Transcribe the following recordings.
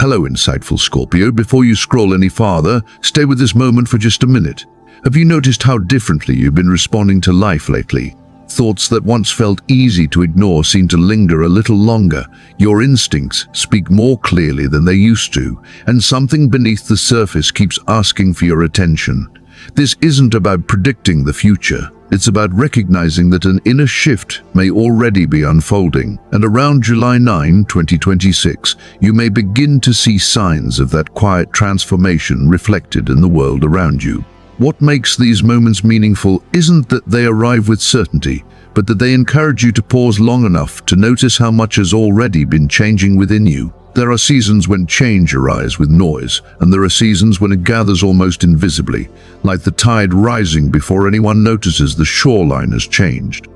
Hello, insightful Scorpio. Before you scroll any farther, stay with this moment for just a minute. Have you noticed how differently you've been responding to life lately? Thoughts that once felt easy to ignore seem to linger a little longer. Your instincts speak more clearly than they used to, and something beneath the surface keeps asking for your attention. This isn't about predicting the future. It's about recognizing that an inner shift may already be unfolding, and around July 9, 2026, you may begin to see signs of that quiet transformation reflected in the world around you. What makes these moments meaningful isn't that they arrive with certainty, but that they encourage you to pause long enough to notice how much has already been changing within you. There are seasons when change arrives with noise, and there are seasons when it gathers almost invisibly, like the tide rising before anyone notices the shoreline has changed.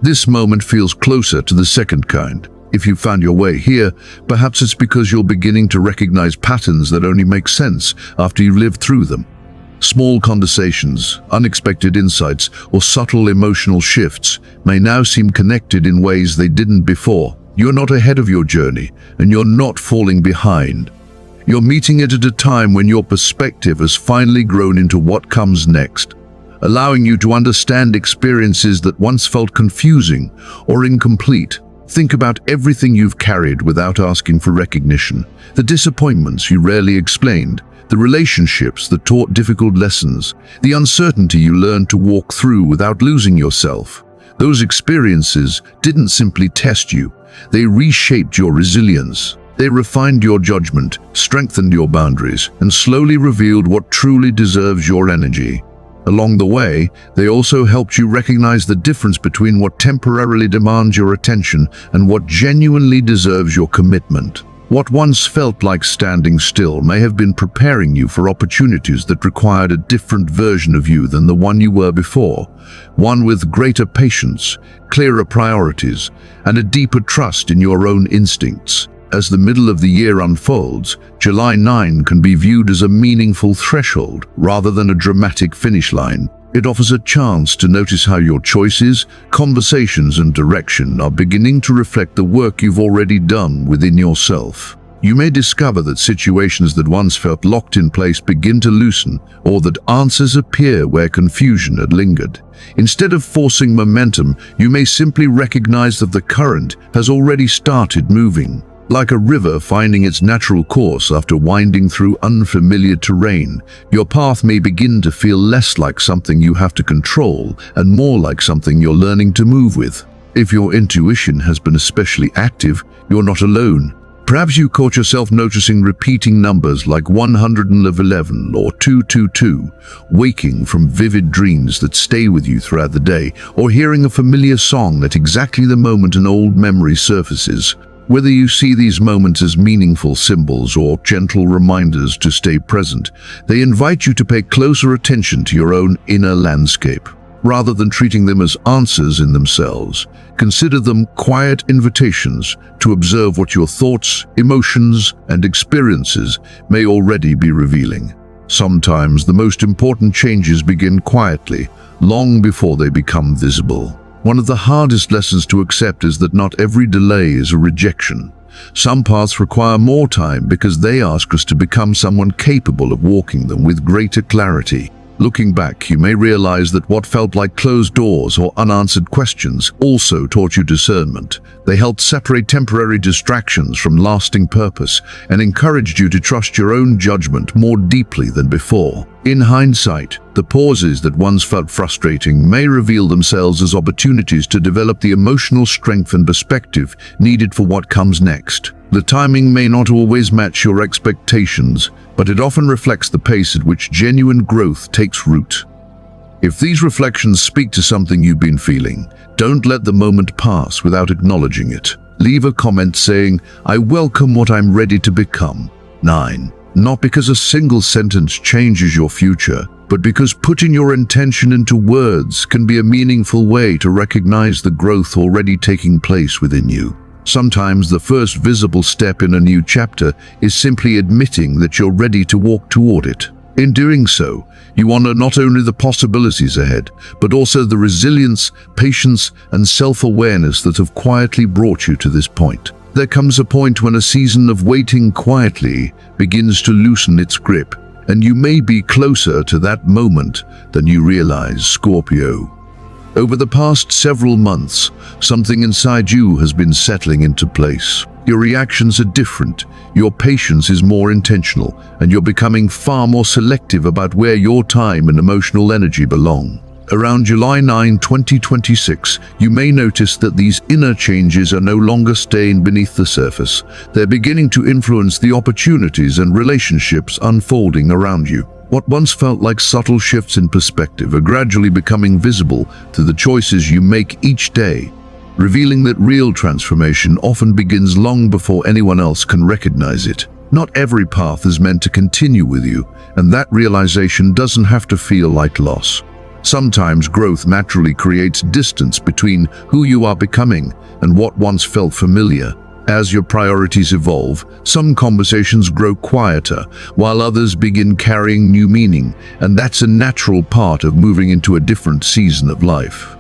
This moment feels closer to the second kind. If you found your way here, perhaps it's because you're beginning to recognize patterns that only make sense after you've lived through them. Small conversations, unexpected insights, or subtle emotional shifts may now seem connected in ways they didn't before. You're not ahead of your journey, and you're not falling behind. You're meeting it at a time when your perspective has finally grown into what comes next, allowing you to understand experiences that once felt confusing or incomplete. Think about everything you've carried without asking for recognition, the disappointments you rarely explained, the relationships that taught difficult lessons, the uncertainty you learned to walk through without losing yourself. Those experiences didn't simply test you. They reshaped your resilience. They refined your judgment, strengthened your boundaries, and slowly revealed what truly deserves your energy. Along the way, they also helped you recognize the difference between what temporarily demands your attention and what genuinely deserves your commitment. What once felt like standing still may have been preparing you for opportunities that required a different version of you than the one you were before, one with greater patience, clearer priorities, and a deeper trust in your own instincts. As the middle of the year unfolds, July 9 can be viewed as a meaningful threshold rather than a dramatic finish line. It offers a chance to notice how your choices, conversations, and direction are beginning to reflect the work you've already done within yourself. You may discover that situations that once felt locked in place begin to loosen, or that answers appear where confusion had lingered. Instead of forcing momentum, you may simply recognize that the current has already started moving. Like a river finding its natural course after winding through unfamiliar terrain, your path may begin to feel less like something you have to control and more like something you're learning to move with. If your intuition has been especially active, you're not alone. Perhaps you caught yourself noticing repeating numbers like 111 or 222, waking from vivid dreams that stay with you throughout the day, or hearing a familiar song at exactly the moment an old memory surfaces. Whether you see these moments as meaningful symbols or gentle reminders to stay present, they invite you to pay closer attention to your own inner landscape. Rather than treating them as answers in themselves, consider them quiet invitations to observe what your thoughts, emotions, and experiences may already be revealing. Sometimes the most important changes begin quietly, long before they become visible. One of the hardest lessons to accept is that not every delay is a rejection. Some paths require more time because they ask us to become someone capable of walking them with greater clarity. Looking back, you may realize that what felt like closed doors or unanswered questions also taught you discernment. They helped separate temporary distractions from lasting purpose and encouraged you to trust your own judgment more deeply than before. In hindsight, the pauses that once felt frustrating may reveal themselves as opportunities to develop the emotional strength and perspective needed for what comes next. The timing may not always match your expectations, but it often reflects the pace at which genuine growth takes root. If these reflections speak to something you've been feeling, don't let the moment pass without acknowledging it. Leave a comment saying, "I welcome what I'm ready to become." 9. Not because a single sentence changes your future, but because putting your intention into words can be a meaningful way to recognize the growth already taking place within you. Sometimes the first visible step in a new chapter is simply admitting that you're ready to walk toward it. In doing so, you honor not only the possibilities ahead, but also the resilience, patience, and self-awareness that have quietly brought you to this point. There comes a point when a season of waiting quietly begins to loosen its grip, and you may be closer to that moment than you realize, Scorpio. Over the past several months, something inside you has been settling into place. Your reactions are different, your patience is more intentional, and you're becoming far more selective about where your time and emotional energy belong. Around July 9, 2026, you may notice that these inner changes are no longer staying beneath the surface. They're beginning to influence the opportunities and relationships unfolding around you. What once felt like subtle shifts in perspective are gradually becoming visible through the choices you make each day, revealing that real transformation often begins long before anyone else can recognize it. Not every path is meant to continue with you, and that realization doesn't have to feel like loss. Sometimes growth naturally creates distance between who you are becoming and what once felt familiar. As your priorities evolve, some conversations grow quieter, while others begin carrying new meaning, and that's a natural part of moving into a different season of life.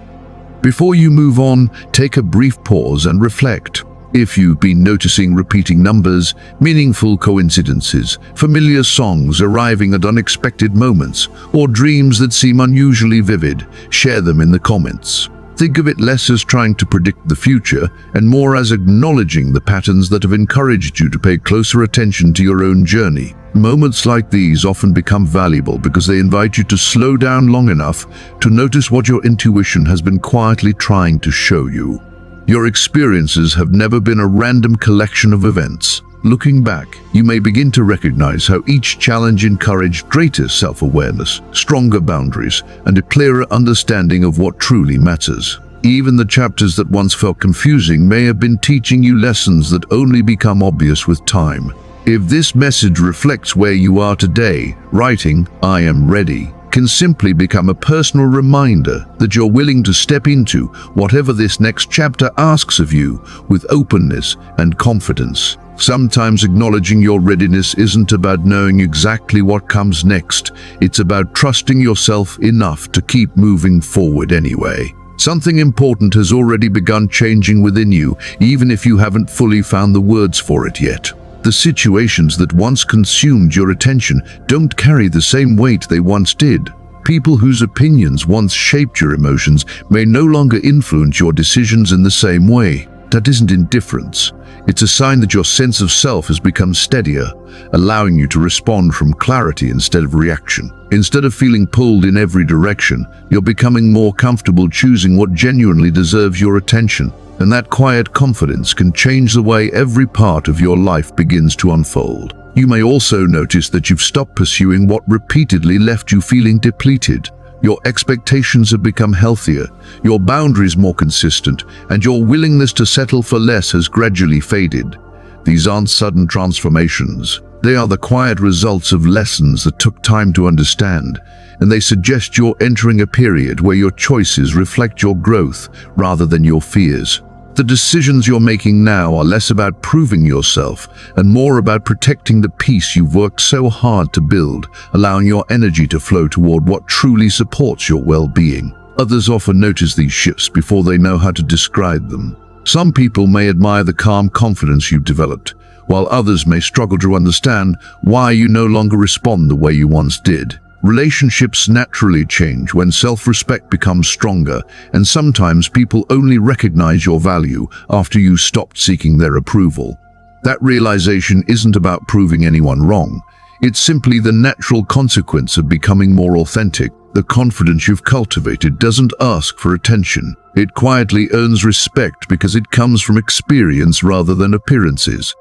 Before you move on, take a brief pause and reflect. If you've been noticing repeating numbers, meaningful coincidences, familiar songs arriving at unexpected moments, or dreams that seem unusually vivid, share them in the comments. Think of it less as trying to predict the future and more as acknowledging the patterns that have encouraged you to pay closer attention to your own journey. Moments like these often become valuable because they invite you to slow down long enough to notice what your intuition has been quietly trying to show you. Your experiences have never been a random collection of events. Looking back, you may begin to recognize how each challenge encouraged greater self-awareness, stronger boundaries, and a clearer understanding of what truly matters. Even the chapters that once felt confusing may have been teaching you lessons that only become obvious with time. If this message reflects where you are today, writing, "I am ready," can simply become a personal reminder that you're willing to step into whatever this next chapter asks of you with openness and confidence. Sometimes acknowledging your readiness isn't about knowing exactly what comes next. It's about trusting yourself enough to keep moving forward anyway. Something important has already begun changing within you, even if you haven't fully found the words for it yet. The situations that once consumed your attention don't carry the same weight they once did. People whose opinions once shaped your emotions may no longer influence your decisions in the same way. That isn't indifference. It's a sign that your sense of self has become steadier, allowing you to respond from clarity instead of reaction. Instead of feeling pulled in every direction, you're becoming more comfortable choosing what genuinely deserves your attention. And that quiet confidence can change the way every part of your life begins to unfold. You may also notice that you've stopped pursuing what repeatedly left you feeling depleted. Your expectations have become healthier, your boundaries more consistent, and your willingness to settle for less has gradually faded. These aren't sudden transformations. They are the quiet results of lessons that took time to understand, and they suggest you're entering a period where your choices reflect your growth rather than your fears. The decisions you're making now are less about proving yourself and more about protecting the peace you've worked so hard to build, allowing your energy to flow toward what truly supports your well-being. Others often notice these shifts before they know how to describe them. Some people may admire the calm confidence you've developed, while others may struggle to understand why you no longer respond the way you once did. Relationships naturally change when self-respect becomes stronger, and sometimes people only recognize your value after you stopped seeking their approval. That realization isn't about proving anyone wrong. It's simply the natural consequence of becoming more authentic. The confidence you've cultivated doesn't ask for attention. It quietly earns respect because it comes from experience rather than appearances.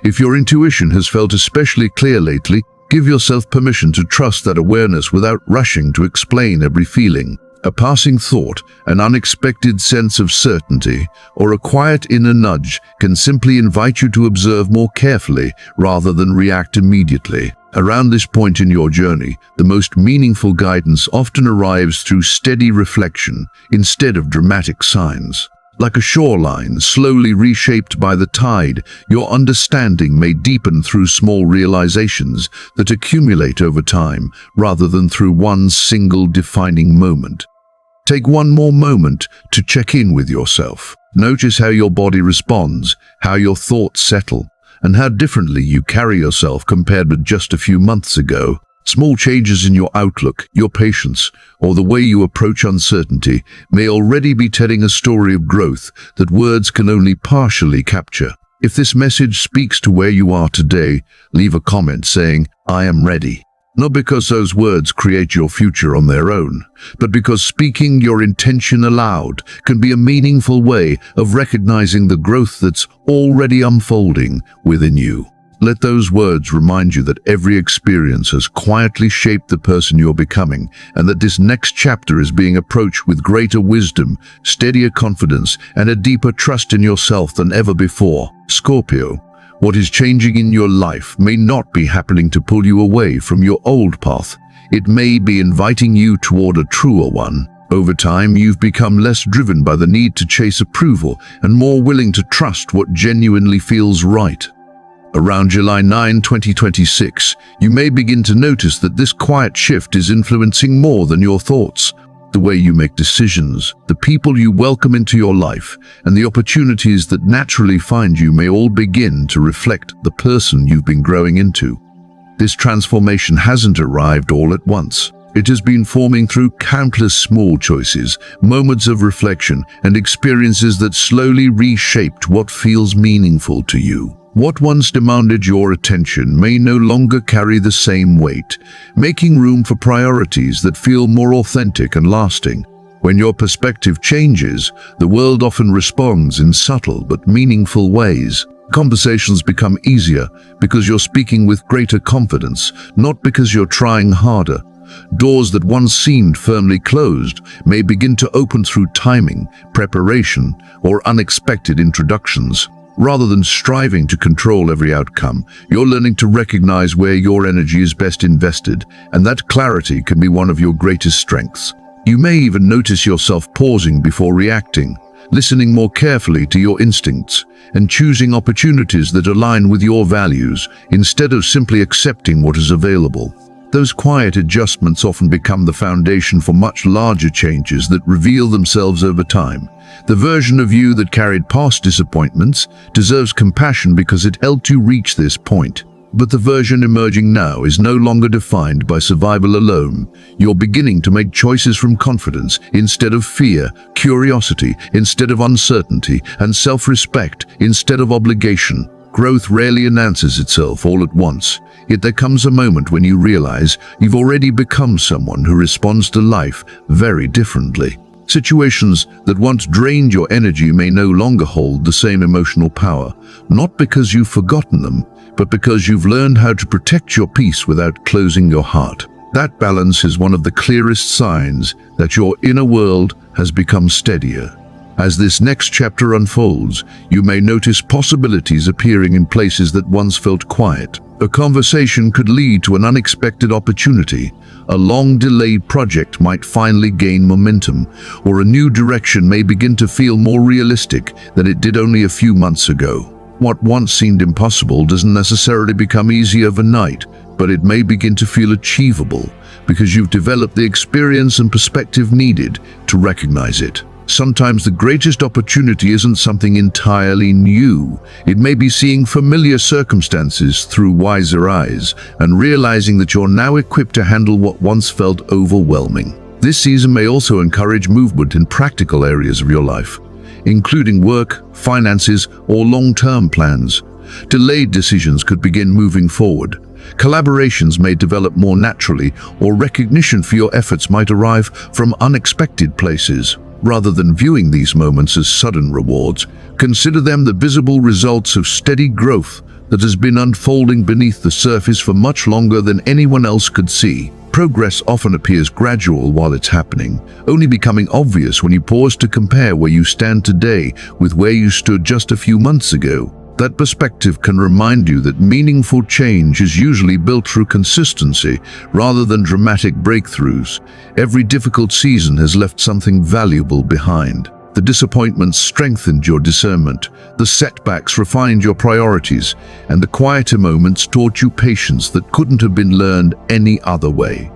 If your intuition has felt especially clear lately, give yourself permission to trust that awareness without rushing to explain every feeling. A passing thought, an unexpected sense of certainty, or a quiet inner nudge can simply invite you to observe more carefully rather than react immediately. Around this point in your journey, the most meaningful guidance often arrives through steady reflection instead of dramatic signs. Like a shoreline slowly reshaped by the tide, your understanding may deepen through small realizations that accumulate over time rather than through one single defining moment. Take one more moment to check in with yourself. Notice how your body responds, how your thoughts settle, and how differently you carry yourself compared with just a few months ago. Small changes in your outlook, your patience, or the way you approach uncertainty may already be telling a story of growth that words can only partially capture. If this message speaks to where you are today, leave a comment saying, "I am ready." Not because those words create your future on their own, but because speaking your intention aloud can be a meaningful way of recognizing the growth that's already unfolding within you. Let those words remind you that every experience has quietly shaped the person you're becoming, and that this next chapter is being approached with greater wisdom, steadier confidence, and a deeper trust in yourself than ever before. Scorpio, what is changing in your life may not be happening to pull you away from your old path. It may be inviting you toward a truer one. Over time, you've become less driven by the need to chase approval and more willing to trust what genuinely feels right. Around July 9, 2026, you may begin to notice that this quiet shift is influencing more than your thoughts. The way you make decisions, the people you welcome into your life, and the opportunities that naturally find you may all begin to reflect the person you've been growing into. This transformation hasn't arrived all at once. It has been forming through countless small choices, moments of reflection, and experiences that slowly reshaped what feels meaningful to you. What once demanded your attention may no longer carry the same weight, making room for priorities that feel more authentic and lasting. When your perspective changes, the world often responds in subtle but meaningful ways. Conversations become easier because you're speaking with greater confidence, not because you're trying harder. Doors that once seemed firmly closed may begin to open through timing, preparation, or unexpected introductions. Rather than striving to control every outcome, you're learning to recognize where your energy is best invested, and that clarity can be one of your greatest strengths. You may even notice yourself pausing before reacting, listening more carefully to your instincts, and choosing opportunities that align with your values instead of simply accepting what is available. Those quiet adjustments often become the foundation for much larger changes that reveal themselves over time. The version of you that carried past disappointments deserves compassion because it helped you reach this point. But the version emerging now is no longer defined by survival alone. You're beginning to make choices from confidence instead of fear, curiosity instead of uncertainty, and self-respect instead of obligation. Growth rarely announces itself all at once, yet there comes a moment when you realize you've already become someone who responds to life very differently. Situations that once drained your energy may no longer hold the same emotional power, not because you've forgotten them, but because you've learned how to protect your peace without closing your heart. That balance is one of the clearest signs that your inner world has become steadier. As this next chapter unfolds, you may notice possibilities appearing in places that once felt quiet. A conversation could lead to an unexpected opportunity. A long-delayed project might finally gain momentum, or a new direction may begin to feel more realistic than it did only a few months ago. What once seemed impossible doesn't necessarily become easy overnight, but it may begin to feel achievable because you've developed the experience and perspective needed to recognize it. Sometimes the greatest opportunity isn't something entirely new. It may be seeing familiar circumstances through wiser eyes and realizing that you're now equipped to handle what once felt overwhelming. This season may also encourage movement in practical areas of your life, including work, finances, or long-term plans. Delayed decisions could begin moving forward. Collaborations may develop more naturally, or recognition for your efforts might arrive from unexpected places. Rather than viewing these moments as sudden rewards, consider them the visible results of steady growth that has been unfolding beneath the surface for much longer than anyone else could see. Progress often appears gradual while it's happening, only becoming obvious when you pause to compare where you stand today with where you stood just a few months ago. That perspective can remind you that meaningful change is usually built through consistency rather than dramatic breakthroughs. Every difficult season has left something valuable behind. The disappointments strengthened your discernment, the setbacks refined your priorities, and the quieter moments taught you patience that couldn't have been learned any other way.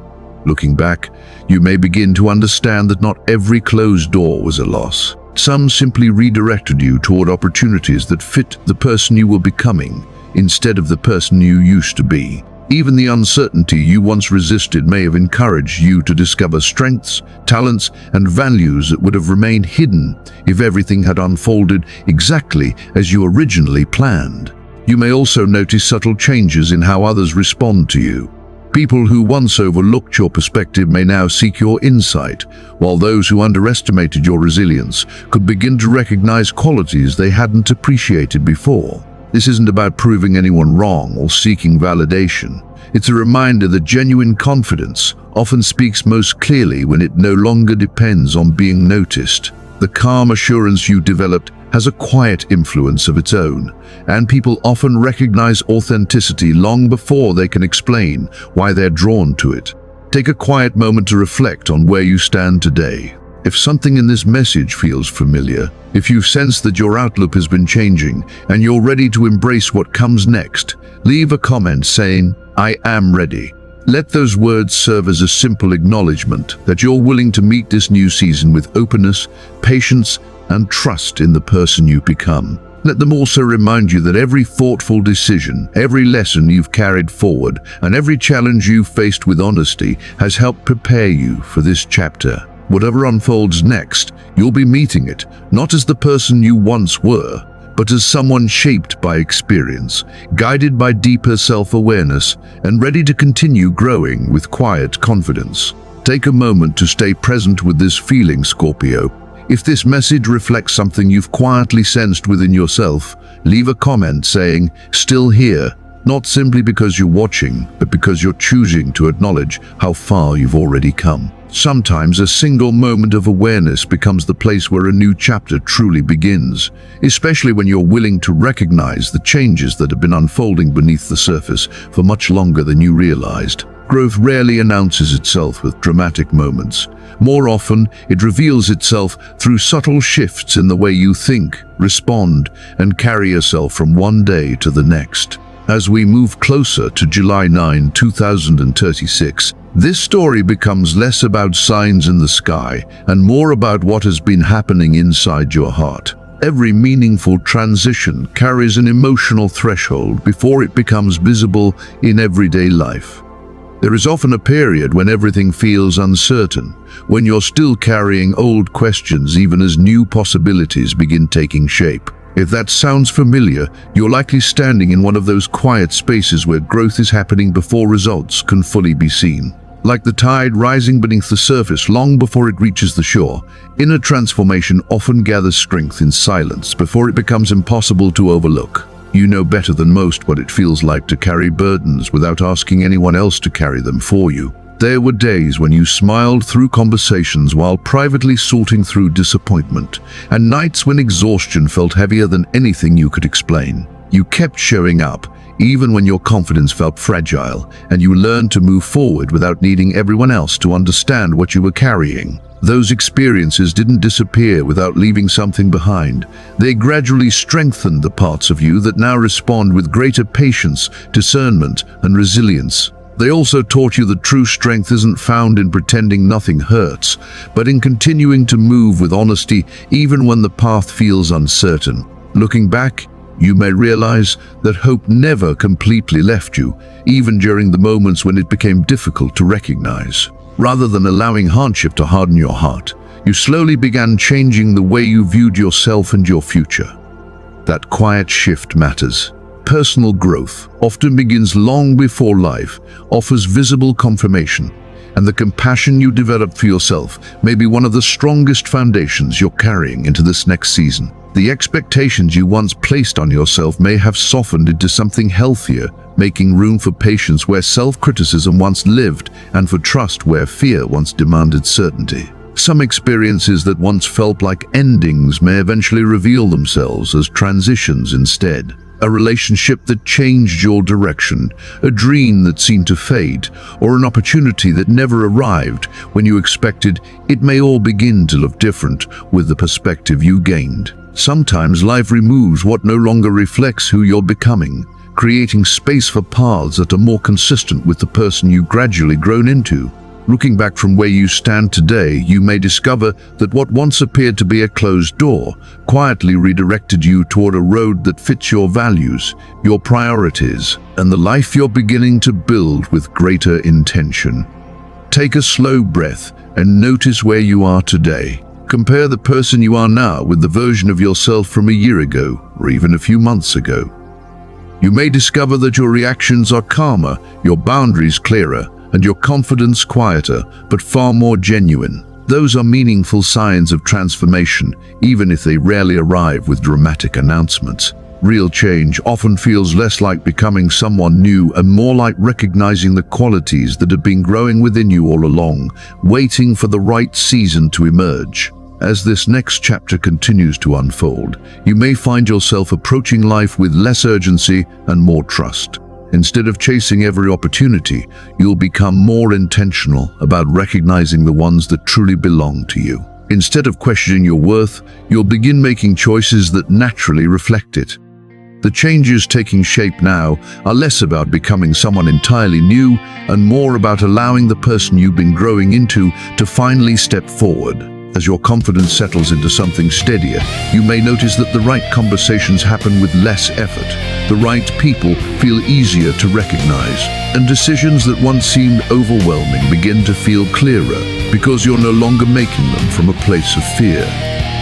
Looking back, you may begin to understand that not every closed door was a loss. Some simply redirected you toward opportunities that fit the person you were becoming instead of the person you used to be. Even the uncertainty you once resisted may have encouraged you to discover strengths, talents, and values that would have remained hidden if everything had unfolded exactly as you originally planned. You may also notice subtle changes in how others respond to you. People who once overlooked your perspective may now seek your insight, while those who underestimated your resilience could begin to recognize qualities they hadn't appreciated before. This isn't about proving anyone wrong or seeking validation. It's a reminder that genuine confidence often speaks most clearly when it no longer depends on being noticed. The calm assurance you developed has a quiet influence of its own, and people often recognize authenticity long before they can explain why they're drawn to it. Take a quiet moment to reflect on where you stand today. If something in this message feels familiar, if you sense that your outlook has been changing and you're ready to embrace what comes next, leave a comment saying, "I am ready." Let those words serve as a simple acknowledgement that you're willing to meet this new season with openness, patience, and trust in the person you become. Let them also remind you that every thoughtful decision, every lesson you've carried forward, and every challenge you've faced with honesty has helped prepare you for this chapter. Whatever unfolds next, you'll be meeting it, not as the person you once were, but as someone shaped by experience, guided by deeper self-awareness, and ready to continue growing with quiet confidence. Take a moment to stay present with this feeling, Scorpio. If this message reflects something you've quietly sensed within yourself, leave a comment saying, "Still here," not simply because you're watching, but because you're choosing to acknowledge how far you've already come. Sometimes a single moment of awareness becomes the place where a new chapter truly begins, especially when you're willing to recognize the changes that have been unfolding beneath the surface for much longer than you realized. Growth rarely announces itself with dramatic moments. More often, it reveals itself through subtle shifts in the way you think, respond, and carry yourself from one day to the next. As we move closer to July 9, 2036, this story becomes less about signs in the sky and more about what has been happening inside your heart. Every meaningful transition carries an emotional threshold before it becomes visible in everyday life. There is often a period when everything feels uncertain, when you're still carrying old questions even as new possibilities begin taking shape. If that sounds familiar, you're likely standing in one of those quiet spaces where growth is happening before results can fully be seen. Like the tide rising beneath the surface long before it reaches the shore, inner transformation often gathers strength in silence before it becomes impossible to overlook. You know better than most what it feels like to carry burdens without asking anyone else to carry them for you. There were days when you smiled through conversations while privately sorting through disappointment, and nights when exhaustion felt heavier than anything you could explain. You kept showing up, even when your confidence felt fragile, and you learned to move forward without needing everyone else to understand what you were carrying. Those experiences didn't disappear without leaving something behind. They gradually strengthened the parts of you that now respond with greater patience, discernment, and resilience. They also taught you that true strength isn't found in pretending nothing hurts, but in continuing to move with honesty even when the path feels uncertain. Looking back, you may realize that hope never completely left you, even during the moments when it became difficult to recognize. Rather than allowing hardship to harden your heart, you slowly began changing the way you viewed yourself and your future. That quiet shift matters. Personal growth often begins long before life offers visible confirmation, and the compassion you develop for yourself may be one of the strongest foundations you're carrying into this next season. The expectations you once placed on yourself may have softened into something healthier, making room for patience where self-criticism once lived and for trust where fear once demanded certainty. Some experiences that once felt like endings may eventually reveal themselves as transitions instead. A relationship that changed your direction, a dream that seemed to fade, or an opportunity that never arrived when you expected it may all begin to look different with the perspective you gained. Sometimes life removes what no longer reflects who you're becoming, creating space for paths that are more consistent with the person you've gradually grown into. Looking back from where you stand today, you may discover that what once appeared to be a closed door quietly redirected you toward a road that fits your values, your priorities, and the life you're beginning to build with greater intention. Take a slow breath and notice where you are today. Compare the person you are now with the version of yourself from a year ago, or even a few months ago. You may discover that your reactions are calmer, your boundaries clearer, and your confidence quieter, but far more genuine. Those are meaningful signs of transformation, even if they rarely arrive with dramatic announcements. Real change often feels less like becoming someone new and more like recognizing the qualities that have been growing within you all along, waiting for the right season to emerge. As this next chapter continues to unfold, you may find yourself approaching life with less urgency and more trust. Instead of chasing every opportunity, you'll become more intentional about recognizing the ones that truly belong to you. Instead of questioning your worth, you'll begin making choices that naturally reflect it. The changes taking shape now are less about becoming someone entirely new and more about allowing the person you've been growing into to finally step forward. As your confidence settles into something steadier, you may notice that the right conversations happen with less effort. The right people feel easier to recognize, and decisions that once seemed overwhelming begin to feel clearer because you're no longer making them from a place of fear.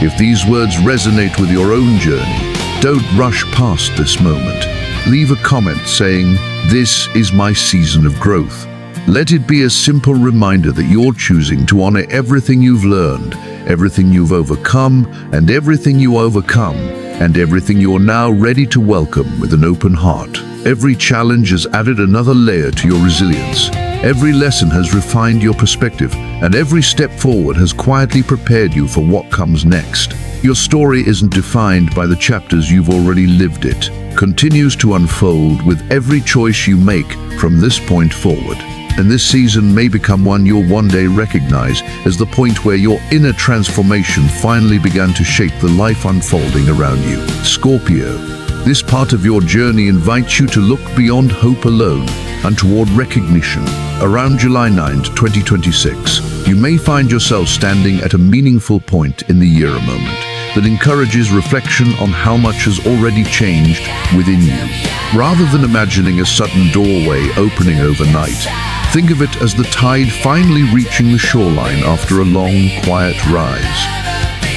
If these words resonate with your own journey, don't rush past this moment. Leave a comment saying, "This is my season of growth." Let it be a simple reminder that you're choosing to honor everything you've learned, everything you've overcome, and everything you overcome, and everything you're now ready to welcome with an open heart. Every challenge has added another layer to your resilience. Every lesson has refined your perspective, and every step forward has quietly prepared you for what comes next. Your story isn't defined by the chapters you've already lived. It continues to unfold with every choice you make from this point forward. And this season may become one you'll one day recognize as the point where your inner transformation finally began to shape the life unfolding around you. Scorpio, this part of your journey invites you to look beyond hope alone and toward recognition. Around July 9, 2026, you may find yourself standing at a meaningful point in the year, a moment that encourages reflection on how much has already changed within you. Rather than imagining a sudden doorway opening overnight, think of it as the tide finally reaching the shoreline after a long, quiet rise.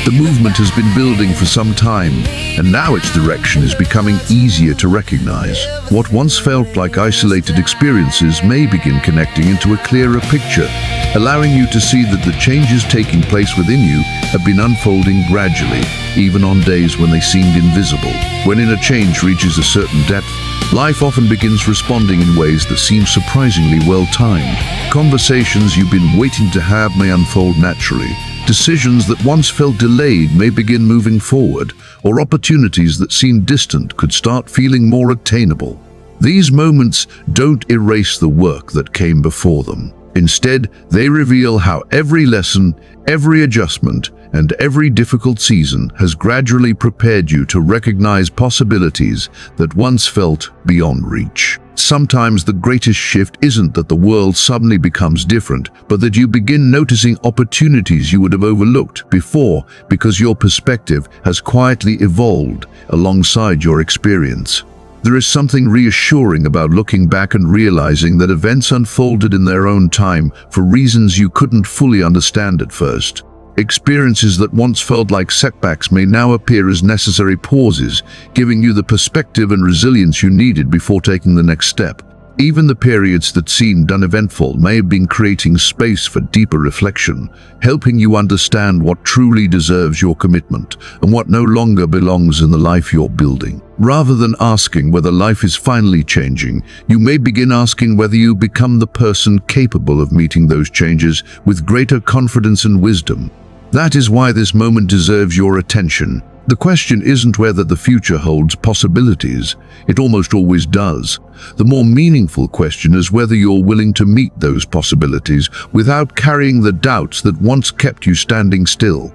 The movement has been building for some time, and now its direction is becoming easier to recognize. What once felt like isolated experiences may begin connecting into a clearer picture, allowing you to see that the changes taking place within you have been unfolding gradually, even on days when they seemed invisible. When inner change reaches a certain depth, life often begins responding in ways that seem surprisingly well-timed. Conversations you've been waiting to have may unfold naturally. Decisions that once felt delayed may begin moving forward, or opportunities that seemed distant could start feeling more attainable. These moments don't erase the work that came before them. Instead, they reveal how every lesson, every adjustment, and every difficult season has gradually prepared you to recognize possibilities that once felt beyond reach. Sometimes the greatest shift isn't that the world suddenly becomes different, but that you begin noticing opportunities you would have overlooked before because your perspective has quietly evolved alongside your experience. There is something reassuring about looking back and realizing that events unfolded in their own time for reasons you couldn't fully understand at first. Experiences that once felt like setbacks may now appear as necessary pauses, giving you the perspective and resilience you needed before taking the next step. Even the periods that seemed uneventful may have been creating space for deeper reflection, helping you understand what truly deserves your commitment and what no longer belongs in the life you're building. Rather than asking whether life is finally changing, you may begin asking whether you become the person capable of meeting those changes with greater confidence and wisdom. That is why this moment deserves your attention. The question isn't whether the future holds possibilities. It almost always does. The more meaningful question is whether you're willing to meet those possibilities without carrying the doubts that once kept you standing still.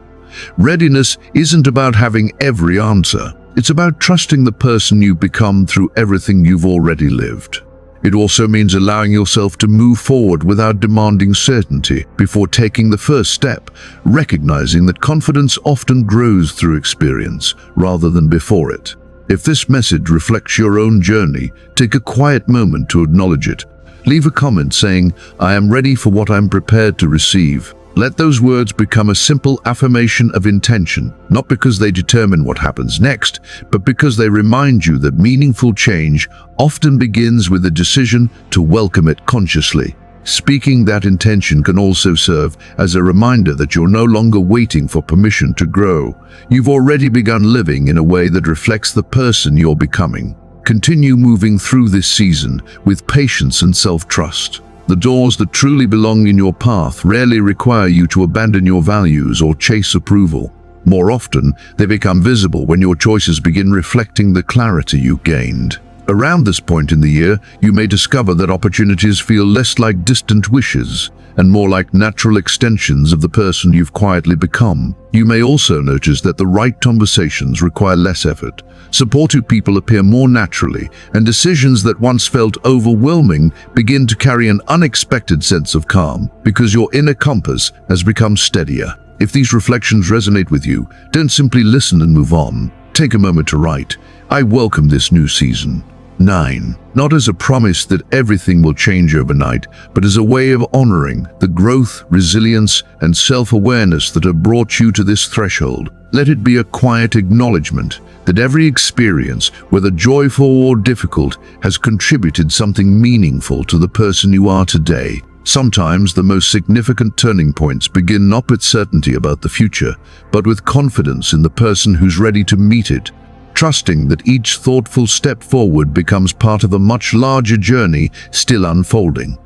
Readiness isn't about having every answer. It's about trusting the person you've become through everything you've already lived. It also means allowing yourself to move forward without demanding certainty before taking the first step, recognizing that confidence often grows through experience rather than before it. If this message reflects your own journey, take a quiet moment to acknowledge it. Leave a comment saying, "I am ready for what I'm prepared to receive." Let those words become a simple affirmation of intention, not because they determine what happens next, but because they remind you that meaningful change often begins with a decision to welcome it consciously. Speaking that intention can also serve as a reminder that you're no longer waiting for permission to grow. You've already begun living in a way that reflects the person you're becoming. Continue moving through this season with patience and self-trust. The doors that truly belong in your path rarely require you to abandon your values or chase approval. More often, they become visible when your choices begin reflecting the clarity you gained. Around this point in the year, you may discover that opportunities feel less like distant wishes and more like natural extensions of the person you've quietly become. You may also notice that the right conversations require less effort. Supportive people appear more naturally, and decisions that once felt overwhelming begin to carry an unexpected sense of calm because your inner compass has become steadier. If these reflections resonate with you, don't simply listen and move on. Take a moment to write, "I welcome this new season." 9. Not as a promise that everything will change overnight, but as a way of honoring the growth, resilience, and self-awareness that have brought you to this threshold. Let it be a quiet acknowledgement that every experience, whether joyful or difficult, has contributed something meaningful to the person you are today. Sometimes the most significant turning points begin not with certainty about the future, but with confidence in the person who's ready to meet it. Trusting that each thoughtful step forward becomes part of a much larger journey still unfolding.